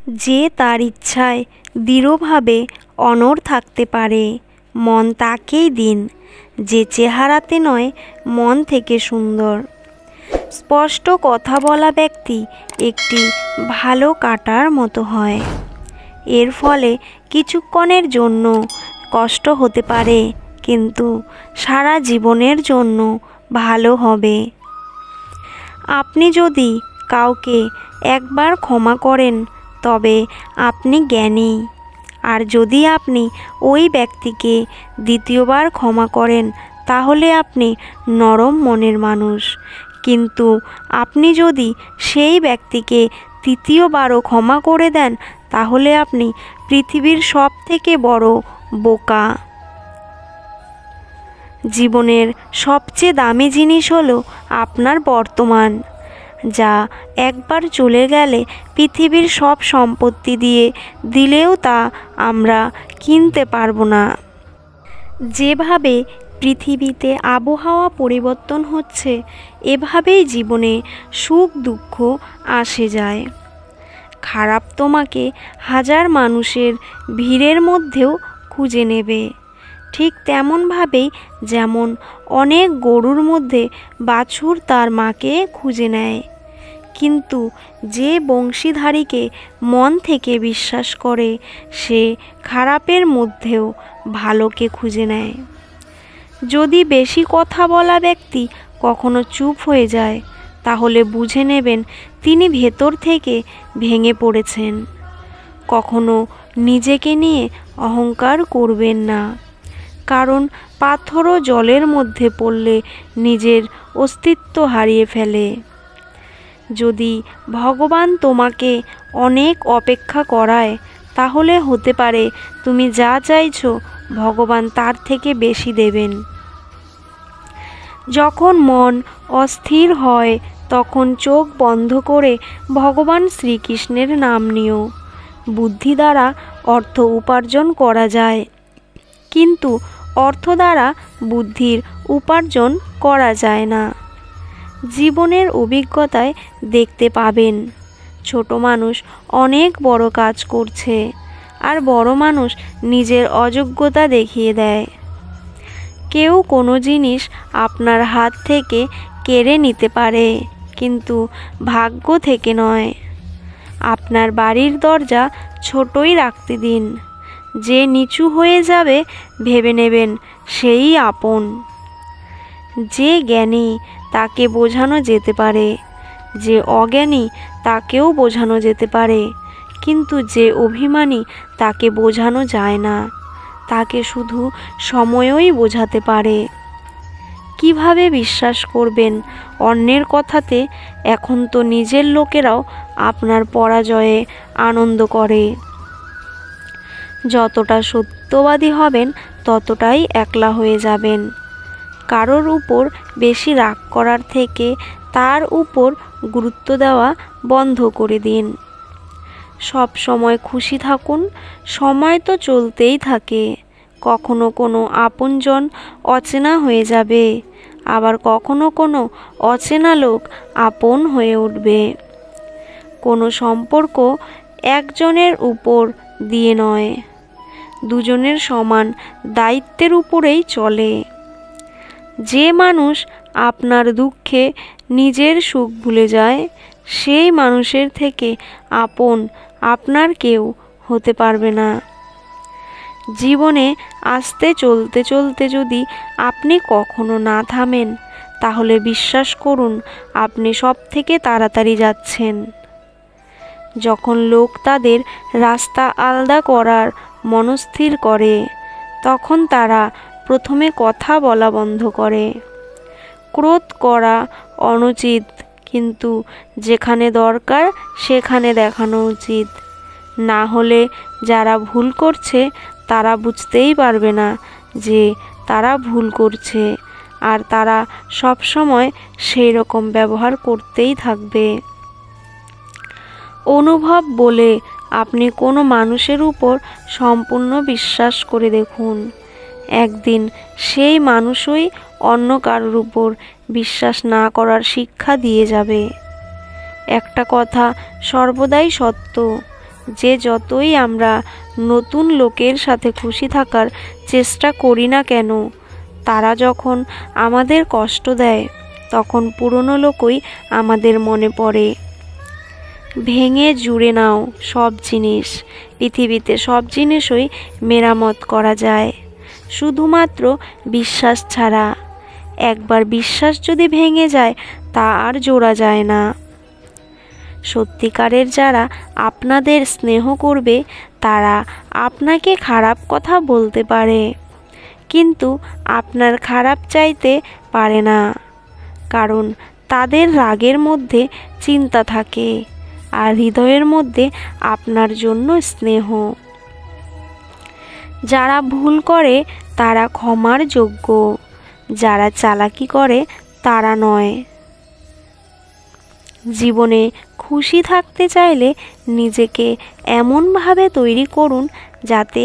যে তার ইচ্ছায় দৃঢ়ভাবে অনড় থাকতে পারে, মন তাকেই দিন, যে চেহারাতে নয় মন থেকে সুন্দর। স্পষ্ট কথা বলা ব্যক্তি একটি ভালো কাঁটার মতো হয়। এর ফলে কিছুক্ষণের জন্য কষ্ট হতে পারে, কিন্তু সারা জীবনের জন্য ভালো হবে। আপনি যদি কাউকে একবার ক্ষমা করেন তবে আপনি জ্ঞানী, আর যদি আপনি ওই ব্যক্তিকে দ্বিতীয়বার ক্ষমা করেন তাহলে আপনি নরম মনের মানুষ। কিন্তু আপনি যদি সেই ব্যক্তিকে তৃতীয়বারও ক্ষমা করে দেন তাহলে আপনি পৃথিবীর সবথেকে বড় বোকা। জীবনের সবচেয়ে দামি জিনিস হলো আপনার বর্তমান, যা একবার চলে গেলে পৃথিবীর সব সম্পত্তি দিলেও তা আমরা কিনতে পারবো না। যেভাবে পৃথিবীতে আবহাওয়া পরিবর্তন হচ্ছে, এভাবেই জীবনে সুখ দুঃখ আসে যায়। খারাপ তোমাকে হাজার মানুষের ভিড়ের মধ্যেও খুঁজে নেবে, ঠিক তেমনভাবেই যেমন অনেক গরুর মধ্যে বাছুর তার মাকে খুঁজে নেয়। কিন্তু যে বংশীধারীকে মন থেকে বিশ্বাস করে, সে খারাপের মধ্যেও ভালোকে খুঁজে নেয়। যদি বেশি কথা বলা ব্যক্তি কখনো চুপ হয়ে যায়, তাহলে বুঝে নেবেন তিনি ভেতর থেকে ভেঙে পড়েছেন। কখনো নিজেকে নিয়ে অহংকার করবেন না, কারণ পাথরও জলের মধ্যে পড়লে নিজের অস্তিত্ব হারিয়ে ফেলে। যদি ভগবান তোমাকে অনেক অপেক্ষা করায়, তাহলে হতে পারে তুমি যা চাইছো ভগবান তার থেকে বেশি দেবেন। যখন মন অস্থির হয় তখন চোখ বন্ধ করে ভগবান শ্রীকৃষ্ণের নাম নিও। বুদ্ধি দ্বারা অর্থ উপার্জন করা যায়, কিন্তু অর্থ দ্বারা বুদ্ধির উপার্জন করা যায় না। জীবনের অভিজ্ঞতায় দেখতে পাবেন ছোট মানুষ অনেক বড় কাজ করছে, আর বড় মানুষ নিজের অযোগ্যতা দেখিয়ে দেয়। কেউ কোনো জিনিস আপনার হাত থেকে কেড়ে নিতে পারে, কিন্তু ভাগ্য থেকে নয়। আপনার বাড়ির দরজা ছোটই রাখতে দিন, যে নিচু হয়ে যাবে ভেবে নেবেন সেই আপন। যে জ্ঞানী তাকে বোঝানো যেতে পারে, যে অজ্ঞানী তাকেও বোঝানো যেতে পারে, কিন্তু যে অভিমানী তাকে বোঝানো যায় না, তাকে শুধু সময়ই বোঝাতে পারে। কিভাবে বিশ্বাস করবেন অন্যের কথাতে? এখন তো নিজের লোকেরাও আপনার পরাজয়ে আনন্দ করে। যতটা সত্যবাদী হবেন ততটাই একলা হয়ে যাবেন। কারোর উপর বেশি রাগ করার থেকে তার উপর গুরুত্ব দেওয়া বন্ধ করে দিন। সব সময় খুশি থাকুন, সময় তো চলতেই থাকে। কখনো কোনো আপনজন অচেনা হয়ে যাবে, আবার কখনো কোনো অচেনা লোক আপন হয়ে উঠবে। কোনো সম্পর্ক একজনের উপর দিয়ে নয়, দুজনের সমান দায়িত্বের উপরেই চলে। যে মানুষ আপনার দুঃখে নিজের সুখ ভুলে যায়, সেই মানুষের থেকে আপন আপনার কেউ হতে পারবে না। জীবনে আস্তে চলতে চলতে যদি আপনি কখনো না থামেন, তাহলে বিশ্বাস করুন আপনি সব থেকে তাড়াতাড়ি যাচ্ছেন। যখন লোক তাদের রাস্তা আলাদা করার মনস্থির করে, তখন তারা প্রথমে কথা বলা বন্ধ করে। ক্রোধ করা অনুচিত, কিন্তু যেখানে দরকার সেখানে দেখানো উচিত। না হলে যারা ভুল করছে তারা বুঝতেই পারবে না যে তারা ভুল করছে, আর তারা সব সময় সেই রকম ব্যবহার করতেই থাকবে। অনুভব বলে আপনি কোনো মানুষের উপর সম্পূর্ণ বিশ্বাস করে দেখুন, একদিন সেই মানুষই অন্য কারোর উপর বিশ্বাস না করার শিক্ষা দিয়ে যাবে। একটা কথা সর্বদাই সত্য, যে যতই আমরা নতুন লোকের সাথে খুশি থাকার চেষ্টা করি না কেন, তারা যখন আমাদের কষ্ট দেয় তখন পুরনো লোকই আমাদের মনে পড়ে। ভেঙে জুড়ে নাও সব জিনিস। পৃথিবীতে সব জিনিসই মেরামত করা যায়, শুধুমাত্র বিশ্বাস ছাড়া। একবার বিশ্বাস যদি ভেঙে যায় তা আর জোড়া যায় না। সত্যিকারের যারা আপনাদের স্নেহ করবে তারা আপনাকে খারাপ কথা বলতে পারে, কিন্তু আপনার খারাপ চাইতে পারে না, কারণ তাদের রাগের মধ্যে চিন্তা থাকে আর হৃদয়ের মধ্যে আপনার জন্য স্নেহ। যারা ভুল করে তারা ক্ষমার যোগ্য, যারা চালাকি করে তারা নয়। জীবনে খুশি থাকতে চাইলে নিজেকে এমনভাবে তৈরি করুন যাতে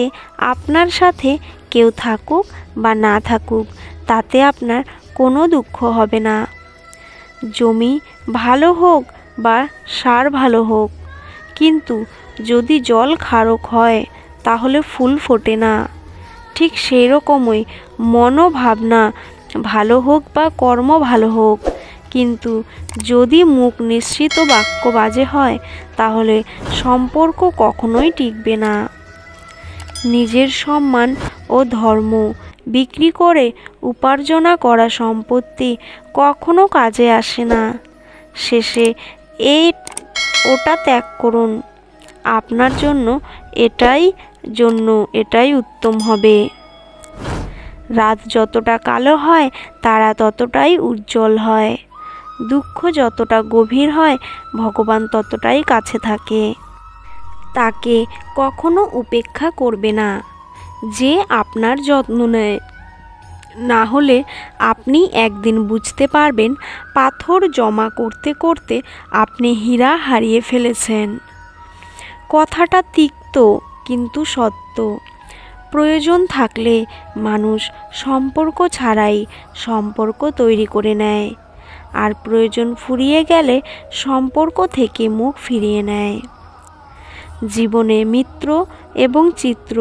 আপনার সাথে কেউ থাকুক বা না থাকুক তাতে আপনার কোনো দুঃখ হবে না। জমি ভালো হোক বা সার ভালো হোক, কিন্তু যদি জল খারক হয় তাহলে ফুল ফোটে না। ঠিক সেই রকমই মনোভাবনা ভালো হোক বা কর্ম ভালো হোক, কিন্তু যদি মুখ নিঃসৃত বাক্য বাজে হয় তাহলে সম্পর্ক কখনোই টিকবে না। নিজের সম্মান ও ধর্ম বিক্রি করে উপার্জনা করা সম্পত্তি কখনো কাজে আসে না। শেষে ওটা ত্যাগ করুন। আপনার জন্য এটাই উত্তম হবে। রাত যতটা কালো হয় তারা ততটাই উজ্জ্বল হয়। দুঃখ যতটা গভীর হয় ভগবান ততটাই কাছে থাকে। তাকে কখনো উপেক্ষা করবে না যে আপনার যত্ন নেয়, না হলে আপনি একদিন বুঝতে পারবেন পাথর জমা করতে করতে আপনি হীরা হারিয়ে ফেলেছেন। কথাটা তিক্ত কিন্তু সত্য। প্রয়োজন থাকলে মানুষ সম্পর্ক ছাড়াই সম্পর্ক তৈরি করে নেয়, আর প্রয়োজন ফুরিয়ে গেলে সম্পর্ক থেকে মুখ ফিরিয়ে নেয়। জীবনে মিত্র এবং চিত্র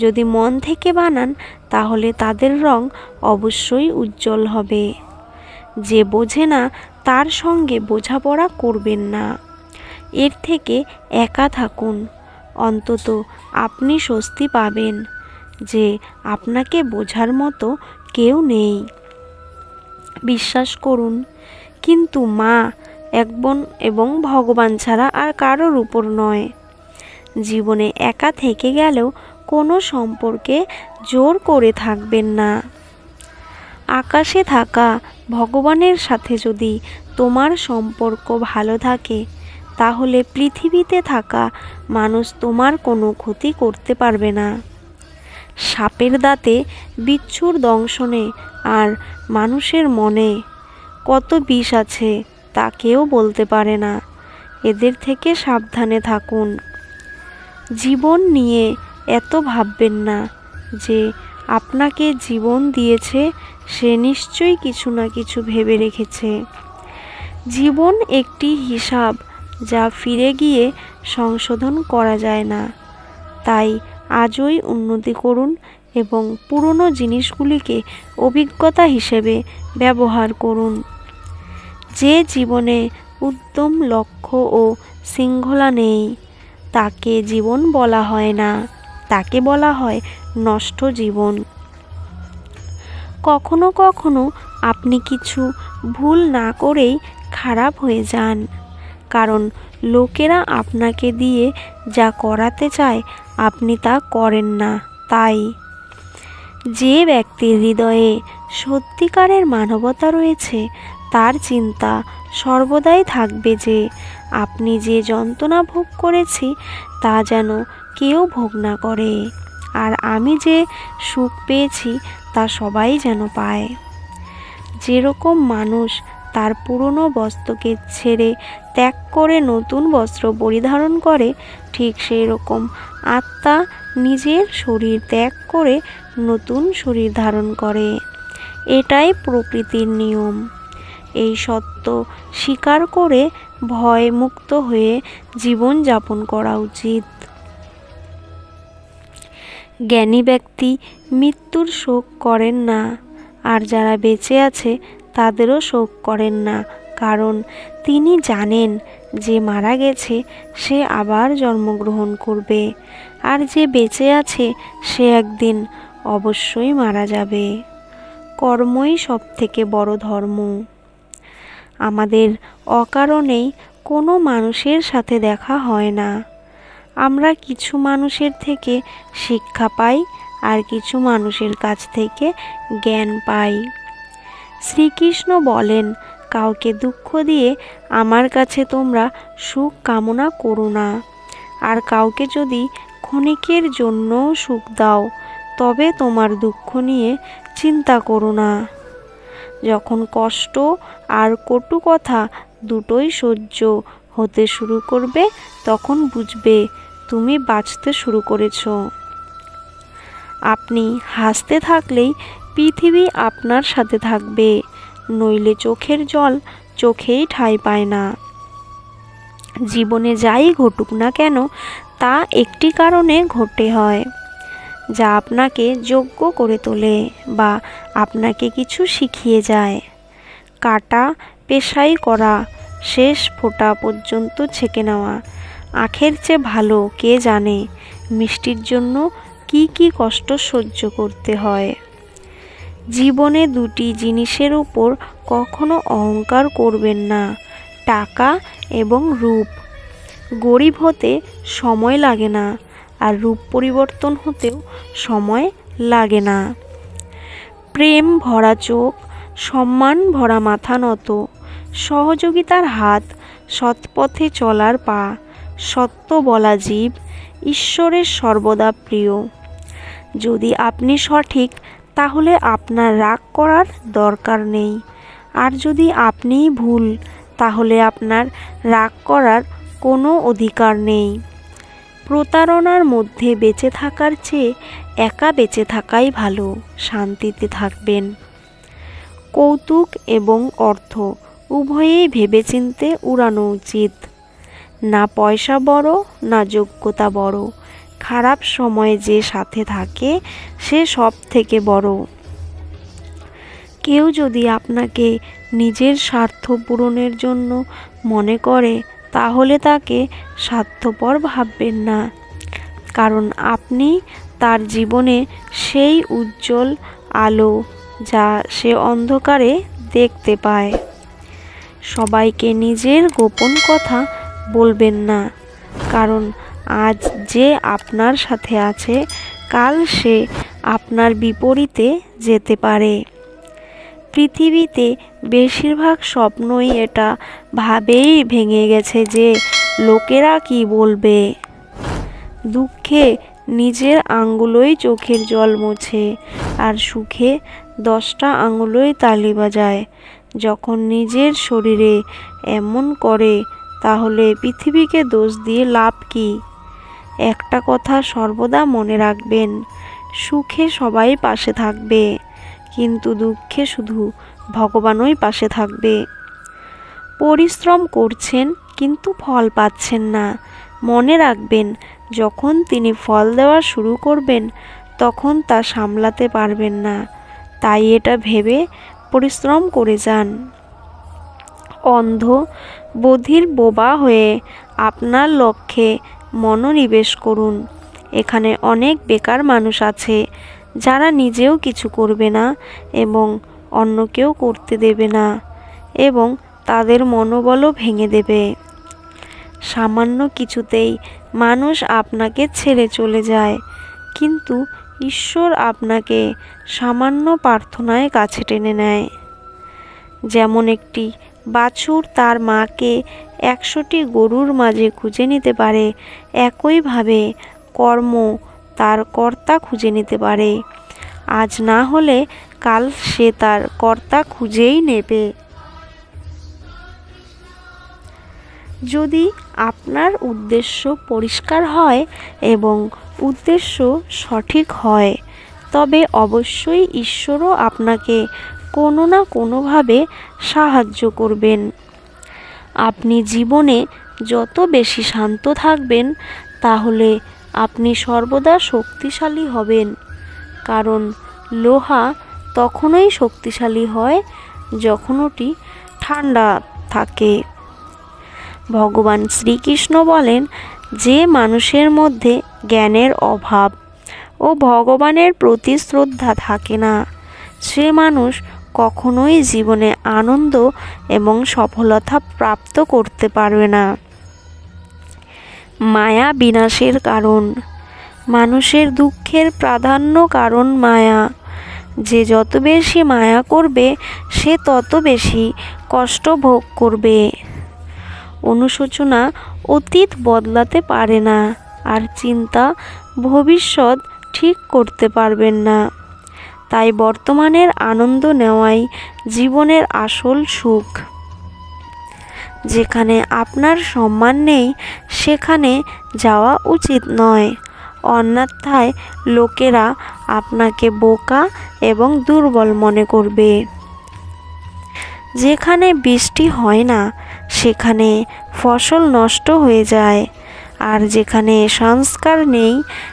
যদি মন থেকে বানান তাহলে তাদের রং অবশ্যই উজ্জ্বল হবে। যে বোঝে না তার সঙ্গে বোঝাপড়া করবেন না। এর থেকে একা থাকুন, অন্তত আপনি স্বস্তি পাবেন যে আপনাকে বোঝার মতো কেউ নেই। বিশ্বাস করুন, কিন্তু মা, এক বোন এবং ভগবান ছাড়া আর কারোর উপর নয়। জীবনে একা থেকে গেলেও কোনো সম্পর্কে জোর করে থাকবেন না। আকাশে থাকা ভগবানের সাথে যদি তোমার সম্পর্ক ভালো থাকে তাহলে পৃথিবীতে থাকা মানুষ তোমার কোনো ক্ষতি করতে পারবে না। সাপের দাঁতে বিচ্ছুর দংশনে আর মানুষের মনে কত বিষ আছে তা কেউ বলতে পারে না। এদের থেকে সাবধানে থাকুন। জীবন নিয়ে এত ভাববেন না। যে আপনাকে জীবন দিয়েছে সে নিশ্চয়ই কিছু না কিছু ভেবে রেখেছে। জীবন একটি হিসাব যা ফিরে গিয়ে সংশোধন করা যায় না। তাই আজই উন্নতি করুন এবং পুরনো জিনিসগুলিকে অভিজ্ঞতা হিসেবে ব্যবহার করুন। যে জীবনে উদ্যম, লক্ষ্য ও শৃঙ্খলা নেই তাকে জীবন বলা হয় না, তাকে বলা হয় নষ্ট জীবন। কখনো কখনো আপনি কিছু ভুল না করেই খারাপ হয়ে যান, কারণ লোকেরা আপনাকে দিয়ে যা করাতে চায় আপনি তা করেন না। তাই যে ব্যক্তির হৃদয়ে সত্যিকারের মানবতা রয়েছে তার চিন্তা সর্বদাই থাকবে যে আপনি যে যন্ত্রণা ভোগ করেছি তা যেন কেউ ভোগ না করে, আর আমি যে সুখ পেয়েছি তা সবাই যেন পায়। যেরকম মানুষ তার পুরনো বস্ত্রকে ছেড়ে ত্যাগ করে নতুন বস্ত্র পরিধারণ করে, ঠিক সেই রকম আত্মা নিজের শরীর ত্যাগ করে নতুন শরীর ধারণ করে। এটাই প্রকৃতির নিয়ম। এই সত্য স্বীকার করে ভয় মুক্ত হয়ে জীবন যাপন করা উচিত। জ্ঞানী ব্যক্তি মৃত্যুর শোক করেন না, আর যারা বেঁচে আছে তাদেরও শোক করেন না, কারণ তিনি জানেন যে মারা গেছে সে আবার জন্মগ্রহণ করবে, আর যে বেঁচে আছে সে একদিন অবশ্যই মারা যাবে। কর্মই সবথেকে বড় ধর্ম। আমাদের অকারণেই কোনো মানুষের সাথে দেখা হয় না। আমরা কিছু মানুষের থেকে শিক্ষা পাই আর কিছু মানুষের কাছ থেকে জ্ঞান পাই। শ্রীকৃষ্ণ বলেন, কাউকে দুঃখ দিয়ে আমার কাছে তোমরা সুখ কামনা করো না, আর কাউকে যদি ক্ষণিকের জন্য সুখ দাও তবে তোমার দুঃখ নিয়ে চিন্তা করো না। যখন কষ্ট আর কটু কথা দুটোই সহ্য হতে শুরু করবে তখন বুঝবে তুমি বাঁচতে শুরু করেছ। আপনি হাসতে থাকলেই পৃথিবী আপনার সাথে থাকবে, নইলে চোখের জল চোখেই ঠাঁই পায় না। জীবনে যাই ঘটুক না কেন তা একটি কারণে ঘটে হয়, যা আপনাকে যোগ্য করে তোলে বা আপনাকে কিছু শিখিয়ে যায়। কাটা পেশাই করা, শেষ ফোঁটা পর্যন্ত ছেঁকে নেওয়া আখের চেয়ে ভালো কে জানে মিষ্টির জন্য কি কি কষ্ট সহ্য করতে হয়। জীবনে দুটি জিনিসের উপর কখনো অহংকার করবেন না, টাকা এবং রূপ। গরিব হতে সময় লাগে না, আর রূপ পরিবর্তন হতেও সময় লাগে না। প্রেম ভরা চোখ, সম্মান ভরা মাথা নত, সহযোগিতার হাত, সৎপথে চলার পা, সত্য বলা জীব, ঈশ্বরের সর্বদা প্রিয়। যদি আপনি সঠিক তাহলে আপনার রাগ করার দরকার নেই, আর যদি আপনিই ভুল তাহলে আপনার রাগ করার কোনো অধিকার নেই। প্রতারণার মধ্যে বেঁচে থাকার চেয়ে একা বেঁচে থাকাই ভালো, শান্তিতে থাকবেন। কৌতুক এবং অর্থ উভয়েই ভেবেচিন্তে উড়ানো উচিত। না পয়সা বড় না যোগ্যতা বড়, খারাপ সময়ে যে সাথে থাকে সে সব থেকে বড়। কেউ যদি আপনাকে নিজের স্বার্থ পূরণের জন্য মনে করে তাহলে তাকে স্বার্থপর ভাববেন না, কারণ আপনি তার জীবনে সেই উজ্জ্বল আলো যা সে অন্ধকারে দেখতে পায়। সবাইকে নিজের গোপন কথা বলবেন না, কারণ আজ যে আপনার সাথে আছে কাল সে আপনার বিপরীতে যেতে পারে। পৃথিবীতে বেশিরভাগ স্বপ্নই এটা ভাবেই ভেঙে গেছে যে লোকেরা কি বলবে। দুঃখে নিজের আঙ্গুলোই চোখের জল মোছে, আর সুখে 10টা আঙ্গুলোই তালি বাজায়। যখন নিজের শরীরে এমন করে তাহলে পৃথিবীকে দোষ দিয়ে লাভ কি? একটা কথা সর্বদা মনে রাখবেন, সুখে সবাই পাশে থাকবে, কিন্তু দুঃখে শুধু ভগবানই পাশে থাকবে। পরিশ্রম করছেন কিন্তু ফল পাচ্ছেন না, মনে রাখবেন যখন তিনি ফল দেওয়া শুরু করবেন তখন তা সামলাতে পারবেন না, তাই এটা ভেবে পরিশ্রম করে যান। অন্ধ বধির বোবা হয়ে আপনার লক্ষ্যে মনোনিবেশ করুন। এখানে অনেক বেকার মানুষ আছে যারা নিজেও কিছু করবে না এবং অন্যকেও করতে দেবে না, এবং তাদের মনোবলও ভেঙে দেবে। সামান্য কিছুতেই মানুষ আপনাকে ছেড়ে চলে যায়, কিন্তু ঈশ্বর আপনাকে সামান্য প্রার্থনায় কাছে টেনে নেয়। যেমন একটি বাছুর তার মাকে 100টি গরুর মাঝে খুঁজে নিতে পারে, একইভাবে কর্ম তার কর্তা খুঁজে নিতে পারে। আজ না হলে কাল সে তার কর্তা খুঁজেই নেবে। যদি আপনার উদ্দেশ্য পরিষ্কার হয় এবং উদ্দেশ্য সঠিক হয় তবে অবশ্যই ঈশ্বরও আপনাকে কোনো না কোনোভাবে সাহায্য করবেন। আপনি জীবনে যত বেশি শান্ত থাকবেন, তাহলে আপনি সর্বদা শক্তিশালী হবেন। কারণ লোহা তখনই শক্তিশালী হয় যখন ওটি ঠান্ডা থাকে। ভগবান শ্রীকৃষ্ণ বলেন, যে মানুষের মধ্যে জ্ঞানের অভাব ও ভগবানের প্রতি শ্রদ্ধা থাকে না, সে মানুষ কখনোই জীবনে আনন্দ এবং সফলতা প্রাপ্ত করতে পারবে না। মায়া বিনাশের কারণ। মানুষের দুঃখের প্রাধান্য কারণ মায়া। যে যত বেশি মায়া করবে, সে তত বেশি কষ্ট ভোগ করবে। অনুশোচনা অতীত বদলাতে পারে না, আর চিন্তা ভবিষ্যৎ ঠিক করতে পারবেন না। তাই বর্তমানের আনন্দ নেওয়াই জীবনের আসল সুখ। যেখানে আপনার সম্মান নেই, সেখানে যাওয়া উচিত নয়, অন্যথায় লোকেরা আপনাকে বোকা এবং দুর্বল মনে করবে। যেখানে বৃষ্টি হয় না, সেখানে ফসল নষ্ট হয়ে যায়, আর যেখানে সংস্কার নেই,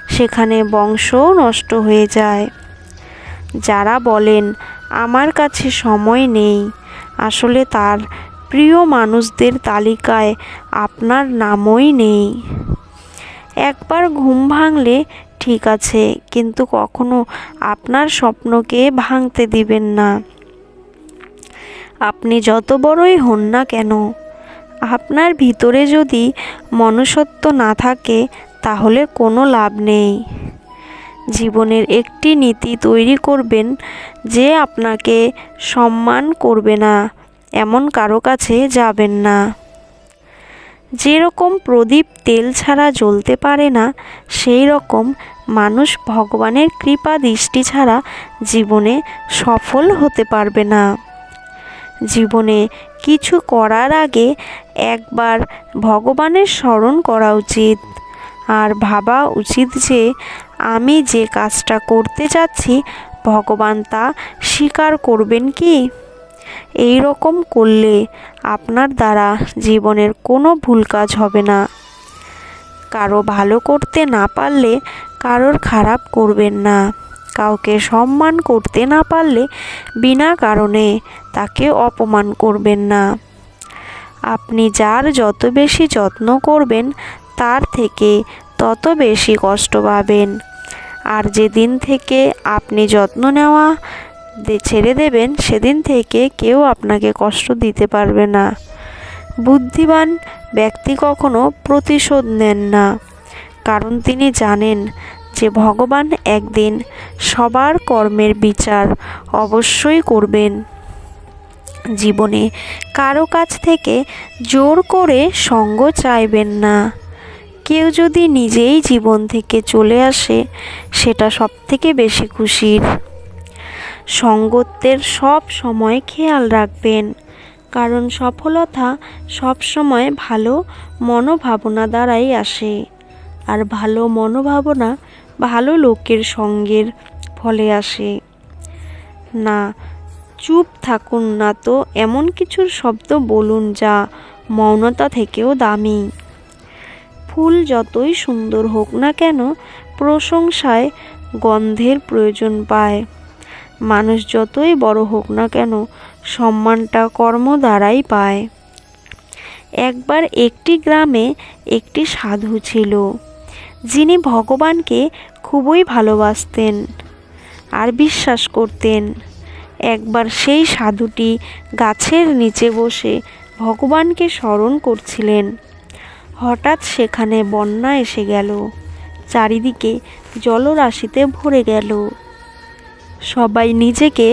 সেখানে বংশও নষ্ট হয়ে যায়। যারা বলেন আমার কাছে সময় নেই, আসলে তার প্রিয় মানুষদের তালিকায় আপনার নামই নেই। একবার ঘুম ভাঙলে ঠিক আছে, কিন্তু কখনো আপনার স্বপ্নকে ভাঙতে দিবেন না। আপনি যত বড়ই হন না কেন, আপনার ভিতরে যদি মনুষ্যত্ব না থাকে, তাহলে কোনো লাভ নেই। জীবনের একটি নীতি তৈরি করবেন, যে আপনাকে সম্মান করবে না এমন কারো কাছে যাবেন না। যেরকম প্রদীপ তেল ছাড়া জ্বলতে পারে না, সেই রকম মানুষ ভগবানের কৃপা দৃষ্টি ছাড়া জীবনে সফল হতে পারবে না। জীবনে কিছু করার আগে একবার ভগবানের স্মরণ করা উচিত, আর ভাবা উচিত যে আমি যে কাজটা করতে যাচ্ছি, ভগবান তা স্বীকার করবেন কি। এই রকম করলে আপনার দ্বারা জীবনের কোনো ভুল কাজ হবে না। কারো ভালো করতে না পারলে কারোর খারাপ করবেন না। কাউকে সম্মান করতে না পারলে বিনা কারণে তাকে অপমান করবেন না। আপনি যার যত বেশি যত্ন করবেন, তার থেকে তত বেশি কষ্ট পাবেন। আর যেদিন থেকে আপনি যত্ন নেওয়া ছেড়ে দেবেন, সেদিন থেকে কেউ আপনাকে কষ্ট দিতে পারবে না। বুদ্ধিমান ব্যক্তি কখনো প্রতিশোধ নেন না, কারণ তিনি জানেন যে ভগবান একদিন সবার কর্মের বিচার অবশ্যই করবেন। জীবনে কারো কাছ থেকে জোর করে সঙ্গ চাইবেন না। কেউ যদি নিজেই জীবন থেকে চলে আসে, সেটা সবথেকে বেশি খুশির। সঙ্গতের সব সময় খেয়াল রাখবেন, কারণ সফলতা সব সময় ভালো মনোভাবনা দ্বারাই আসে, আর ভালো মনোভাবনা ভালো লোকের সঙ্গের ফলে আসে। না, চুপ থাকুন না তো এমন কিছুর শব্দ বলুন যা মৌনতা থেকেও দামি। ফুল যতই সুন্দর হোক না কেন, প্রশংসায় গন্ধের প্রয়োজন পায়। মানুষ যতই বড় হোক না কেন, সম্মানটা কর্ম দ্বারাই পায়। একবার একটি গ্রামে একটি সাধু ছিল, যিনি ভগবানকে খুবই ভালোবাসতেন আর বিশ্বাস করতেন। একবার সেই সাধুটি গাছের নিচে বসে ভগবানকে স্মরণ করছিলেন। হঠাৎ সেখানে বন্যা এসে গেল, চারিদিকে জলরাশিতে ভরে গেল। সবাই নিজেকে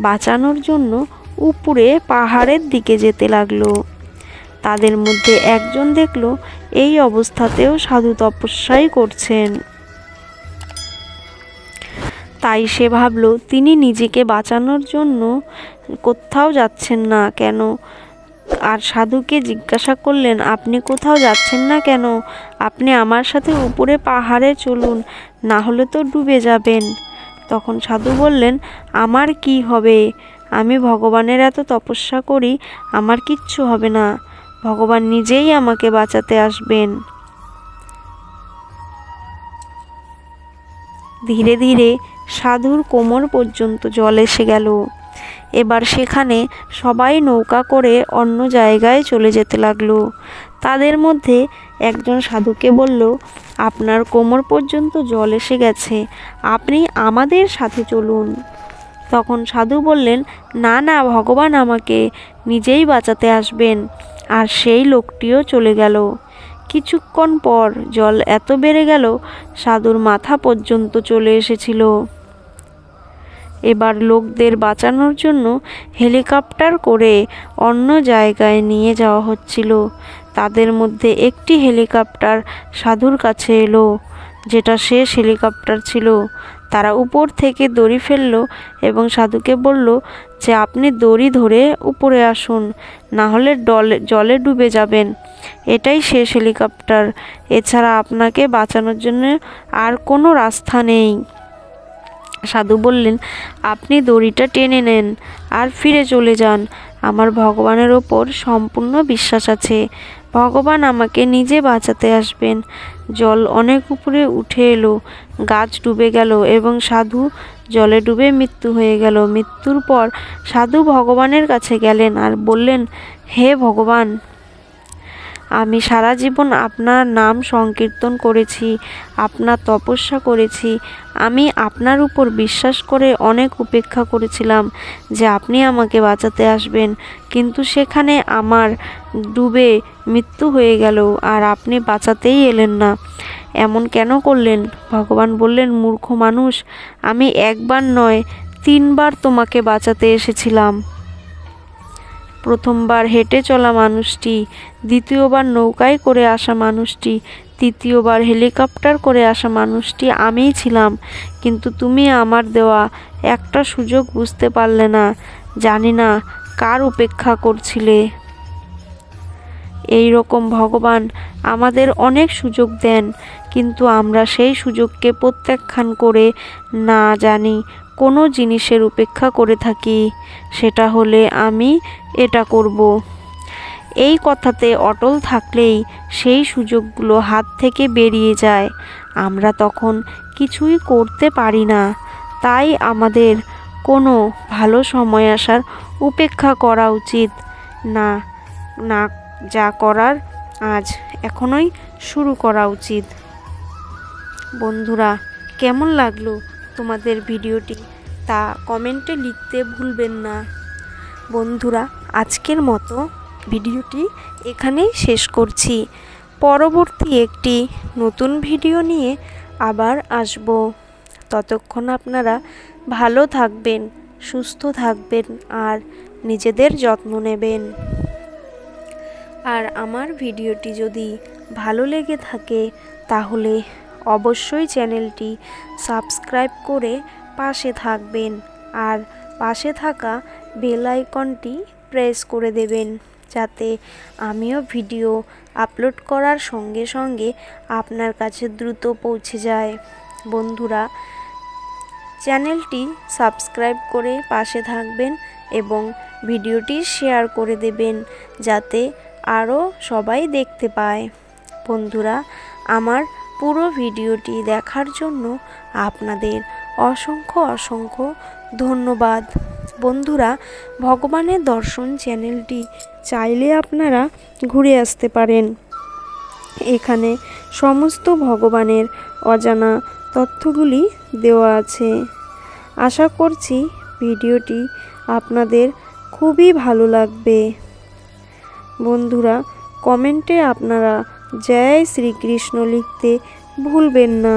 বাঁচানোর জন্য উপরে পাহাড়ের দিকে যেতে লাগলো। তাদের মধ্যে একজন দেখল এই অবস্থাতেও সাধু তপস্যাই করছেন। তাই সে ভাবল তিনি নিজেকে বাঁচানোর জন্য কোথাও যাচ্ছেন না কেন। আর সাধুকে জিজ্ঞাসা করলেন, আপনি কোথাও যাচ্ছেন না কেন? আপনি আমার সাথে উপরে পাহাড়ে চলুন, না হলে তো ডুবে যাবেন। তখন সাধু বললেন, আমার কি হবে? আমি ভগবানের এত তপস্যা করি, আমার কিচ্ছু হবে না, ভগবান নিজেই আমাকে বাঁচাতে আসবেন। ধীরে ধীরে সাধুর কোমর পর্যন্ত জল এসে গেল। এবার সেখানে সবাই নৌকা করে অন্য জায়গায় চলে যেতে লাগলো। তাদের মধ্যে একজন সাধুকে বলল, আপনার কোমর পর্যন্ত জল এসে গেছে, আপনি আমাদের সাথে চলুন। তখন সাধু বললেন, না না, ভগবান আমাকে নিজেই বাঁচাতে আসবেন। আর সেই লোকটিও চলে গেল। কিছুক্ষণ পর জল এত বেড়ে গেল, সাধুর মাথা পর্যন্ত চলে এসেছিল। এবার লোকদের বাঁচানোর জন্য হেলিকপ্টার করে অন্য জায়গায় নিয়ে যাওয়া হচ্ছিল। তাদের মধ্যে একটি হেলিকপ্টার সাধুর কাছে এলো, যেটা শেষ হেলিকপ্টার ছিল। তারা উপর থেকে দড়ি ফেললো এবং সাধুকে বলল যে আপনি দড়ি ধরে উপরে আসুন, না হলে জলে ডুবে যাবেন। এটাই শেষ হেলিকপ্টার, এছাড়া আপনাকে বাঁচানোর জন্য আর কোনো রাস্তা নেই। সাধু বললেন, আপনি দড়িটা টেনে নেন আর ফিরে চলে যান। আমার ভগবানের ওপর সম্পূর্ণ বিশ্বাস আছে, ভগবান আমাকে নিজে বাঁচাতে আসবেন। জল অনেক উপরে উঠে এলো, গাছ ডুবে গেল এবং সাধু জলে ডুবে মৃত্যু হয়ে গেল। মৃত্যুর পর সাধু ভগবানের কাছে গেলেন আর বললেন, হে ভগবান, আমি সারা জীবন আপনার নাম সংকীর্তন করেছি, আপনার তপস্যা করেছি। আমি আপনার উপর বিশ্বাস করে অনেক উপেক্ষা করেছিলাম যে আপনি আমাকে বাঁচাতে আসবেন, কিন্তু সেখানে আমার ডুবে মৃত্যু হয়ে গেল আর আপনি বাঁচাতেই এলেন না। এমন কেন করলেন? ভগবান বললেন, মূর্খ মানুষ, আমি একবার নয় 3 বার তোমাকে বাঁচাতে এসেছিলাম। প্রথমবার হেঁটে চলা মানুষটি, দ্বিতীয়বার নৌকায় করে আসা মানুষটি, তৃতীয়বার হেলিকপ্টার করে আসা মানুষটি আমিই ছিলাম। কিন্তু তুমি আমার দেওয়া একটা সুযোগ বুঝতে পারলে না। জানি না কার উপেক্ষা করছিলে। এই রকম ভগবান আমাদের অনেক সুযোগ দেন, কিন্তু আমরা সেই সুযোগকে প্রত্যাখ্যান করে না জানি কোনো জিনিসের উপেক্ষা করে থাকি। সেটা হলে আমি এটা করব, এই কথাতে অটল থাকলেই সেই সুযোগগুলো হাত থেকে বেরিয়ে যায়। আমরা তখন কিছুই করতে পারি না। তাই আমাদের কোনো ভালো সময় আসার উপেক্ষা করা উচিত না, না যা করার আজ এখনই শুরু করা উচিত। বন্ধুরা, কেমন লাগলো তোমাদের ভিডিওটি তা কমেন্টে লিখতে ভুলবেন না। বন্ধুরা, আজকের মতো ভিডিওটি এখানেই শেষ করছি। পরবর্তী একটি নতুন ভিডিও নিয়ে আবার আসব। ততক্ষণ আপনারা ভালো থাকবেন, সুস্থ থাকবেন আর নিজেদের যত্ন নেবেন। আর আমার ভিডিওটি যদি ভালো লেগে থাকে তাহলে অবশ্যই চ্যানেলটি সাবস্ক্রাইব করে পাশে থাকবেন আর পাশে থাকা বেল আইকনটি প্রেস করে দেবেন, যাতে আমিও ভিডিও আপলোড করার সঙ্গে সঙ্গে আপনার কাছে দ্রুত পৌঁছে যায়। বন্ধুরা, চ্যানেলটি সাবস্ক্রাইব করে পাশে থাকবেন এবং ভিডিওটি শেয়ার করে দেবেন, যাতে আরও সবাই দেখতে পায়। বন্ধুরা, আমার পুরো ভিডিওটি দেখার জন্য আপনাদের অসংখ্য অসংখ্য ধন্যবাদ। বন্ধুরা, ভগবানের দর্শন চ্যানেলটি চাইলে আপনারা ঘুরে আসতে পারেন। এখানে সমস্ত ভগবানের অজানা তথ্যগুলি দেওয়া আছে। আশা করছি ভিডিওটি আপনাদের খুবই ভালো লাগবে। বন্ধুরা, কমেন্টে আপনারা জয় শ্রীকৃষ্ণ লিখতে ভুলবেন না।